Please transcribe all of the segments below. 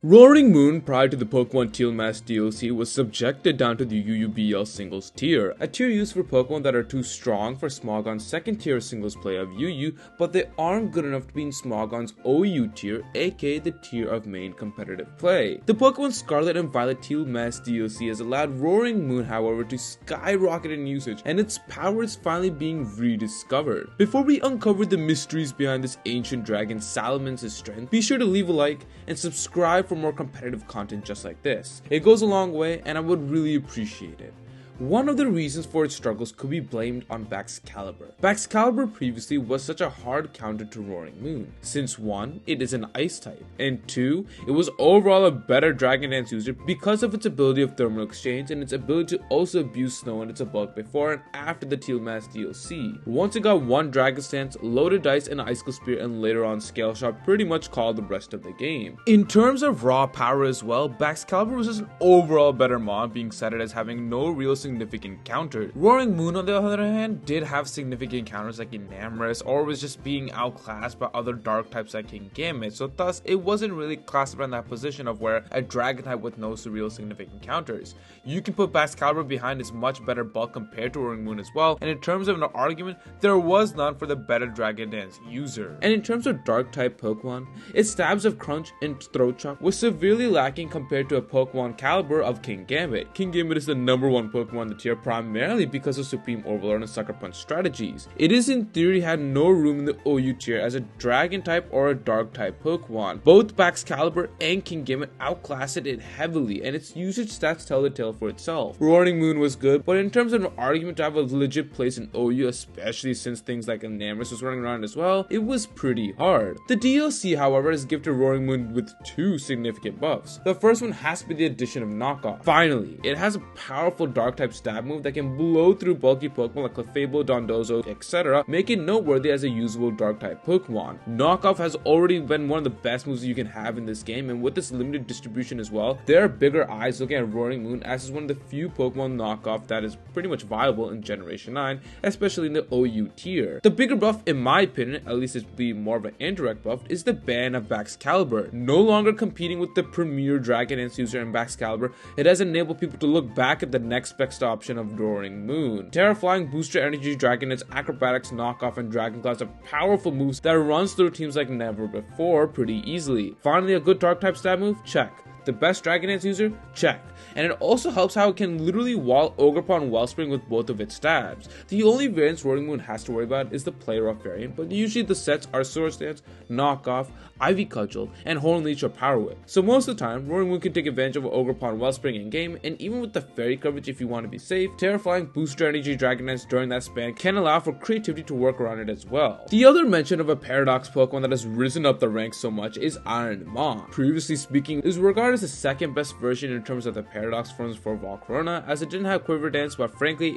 Roaring Moon, prior to the Pokemon Teal Mask DLC, was subjected down to the UUBL singles tier, a tier used for Pokemon that are too strong for Smogon's second tier singles play of UU, but they aren't good enough to be in Smogon's OU tier, aka the tier of main competitive play. The Pokemon Scarlet and Violet Teal Mask DLC has allowed Roaring Moon, however, to skyrocket in usage, and its power is finally being rediscovered. Before we uncover the mysteries behind this ancient dragon Salamance's strength, be sure to leave a like and subscribe for more competitive content just like this. It goes a long way and I would really appreciate it. One of the reasons for its struggles could be blamed on Baxcalibur. Baxcalibur previously was such a hard counter to Roaring Moon, since 1, it is an ice type, and 2, it was overall a better Dragon Dance user because of its ability of thermal exchange and its ability to also abuse snow in its bulk before and after the Teal Mask DLC. Once it got 1 Dragon Stance, Loaded Dice, and Icicle Spear, and later on Scale Shot pretty much called the rest of the game. In terms of raw power as well, Baxcalibur was just an overall better mod, being cited as having no real significant counters. Roaring Moon, on the other hand, did have significant counters like Enamorous, or was just being outclassed by other dark types like Kingambit, so thus it wasn't really classified in that position of where a dragon type with no real significant counters. You can put Baxcalibur behind its much better bulk compared to Roaring Moon as well, and in terms of an argument, there was none for the better Dragon Dance user. And in terms of dark type Pokemon, its stabs of Crunch and Throat Chop was severely lacking compared to a Pokemon caliber of Kingambit. Kingambit is the #1 Pokemon in the tier primarily because of Supreme Overload and Sucker Punch strategies. It is in theory had no room in the OU tier as a dragon type or a dark type Pokemon. Both Baxcalibur and Kingambit outclassed it heavily, and its usage stats tell the tale for itself. Roaring Moon was good, but in terms of an argument to have a legit place in OU, especially since things like Enamorous was running around as well, it was pretty hard. The DLC, however, has gifted Roaring Moon with 2 significant buffs. The first one has to be the addition of Knockoff. Finally, it has a powerful dark type stab move that can blow through bulky Pokemon like Clefable, Dondozo, etc., make it noteworthy as a usable dark type Pokemon. Knockoff has already been one of the best moves you can have in this game, and with its limited distribution as well, there are bigger eyes looking at Roaring Moon as is one of the few Pokemon Knockoff that is pretty much viable in Generation 9, especially in the OU tier. The bigger buff, in my opinion, at least it's being more of an indirect buff, is the ban of Baxcalibur. No longer competing with the premier Dragon Dance user in Baxcalibur, it has enabled people to look back at the next best option of Roaring Moon. Terra Flying, Booster Energy, Dragon Dance, Acrobatics, Knockoff, and Dragon Class are powerful moves that runs through teams like never before pretty easily. Finally, a good dark type stab move? Check. The best Dragon Dance user? Check. And it also helps how it can literally wall Ogerpon Wellspring with both of its stabs. The only variance Roaring Moon has to worry about is the play rough variant, but usually the sets are Sword Stance, Knockoff, Ivy Cudgel, and Horn Leech or Power Whip. So most of the time, Roaring Moon can take advantage of Ogerpon Wellspring in game, and even with the fairy coverage if you want to be safe, Terrifying, Booster Energy, Dragon Dance during that span can allow for creativity to work around it as well. The other mention of a Paradox Pokemon that has risen up the ranks so much is Iron Moth. Previously speaking, it was regarded as the second best version in terms of the Paradox forms for Volcarona, as it didn't have Quiver Dance, but frankly,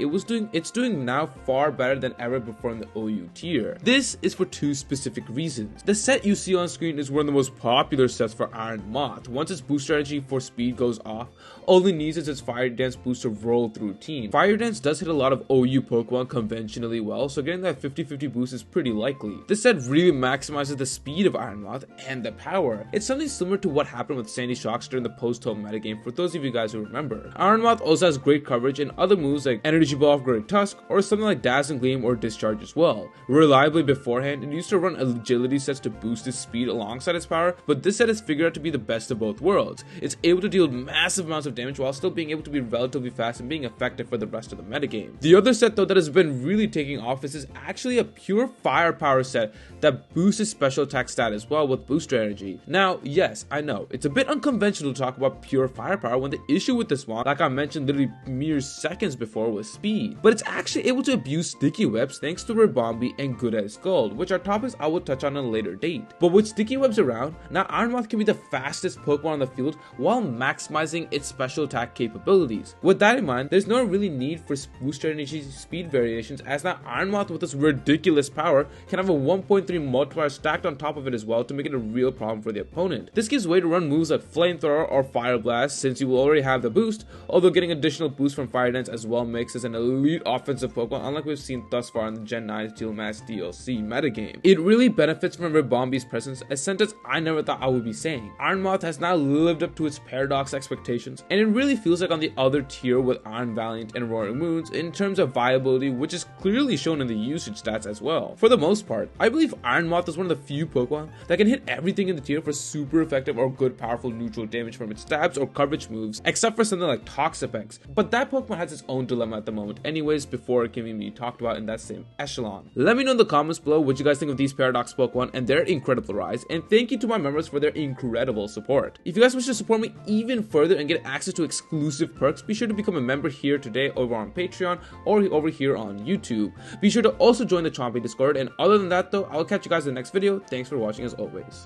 it's doing now far better than ever before in the OU tier. This is for 2 specific reasons. The set you see on screen is one of the most popular sets for Iron Moth. Once its booster energy for speed goes off, all it needs is its Fire Dance booster roll through team. Fire Dance does hit a lot of OU Pokemon conventionally well, so getting that 50-50 boost is pretty likely. This set really maximizes the speed of Iron Moth and the power. It's something similar to what happened with Sandy Shocks during the post-home metagame for those of you guys who remember. Iron Moth also has great coverage in other moves like Energy Ball of Great Tusk or something like Dazzling Gleam or Discharge as well. Reliably beforehand, it used to run agility sets to boost its speed alongside its power, but this set is figured out to be the best of both worlds. It's able to deal massive amounts of damage while still being able to be relatively fast and being effective for the rest of the metagame. The other set though that has been really taking off is actually a pure firepower set that boosts its special attack stat as well with booster energy. Now, yes, I know, it's a bit unconventional to talk about pure firepower when the issue with this one, like I mentioned literally mere seconds before, was speed. But it's actually able to abuse Sticky Webs thanks to Ribombee and Good as Gold, which are topics I will touch on a later date. But with Sticky Webs around, now Iron Moth can be the fastest Pokemon on the field while maximizing its special attack capabilities. With that in mind, there's no really need for booster energy speed variations, as now Iron Moth with its ridiculous power can have a 1.3 multiplier stacked on top of it as well to make it a real problem for the opponent. This gives way to run moves like Flamethrower, Flamethrower or Fire Blast since you will already have the boost, although getting additional boost from Fire Dance as well makes this an elite offensive Pokemon unlike we've seen thus far in the Gen 9 Teal Mask DLC metagame. It really benefits from Ribombi's presence, a sentence I never thought I would be saying. Iron Moth has now lived up to its Paradox expectations, and it really feels like on the other tier with Iron Valiant and Roaring Moons in terms of viability, which is clearly shown in the usage stats as well. For the most part, I believe Iron Moth is one of the few Pokemon that can hit everything in the tier for super effective or good powerful neutral damage from its stabs or coverage moves, except for something like Toxapex, but that Pokemon has its own dilemma at the moment anyways before it can even be talked about in that same echelon. Let me know in the comments below what you guys think of these Paradox Pokemon and their incredible rise, and thank you to my members for their incredible support. If you guys wish to support me even further and get access to exclusive perks, be sure to become a member here today over on Patreon or over here on YouTube. Be sure to also join the Chompy Discord, and other than that though, I'll catch you guys in the next video. Thanks for watching as always.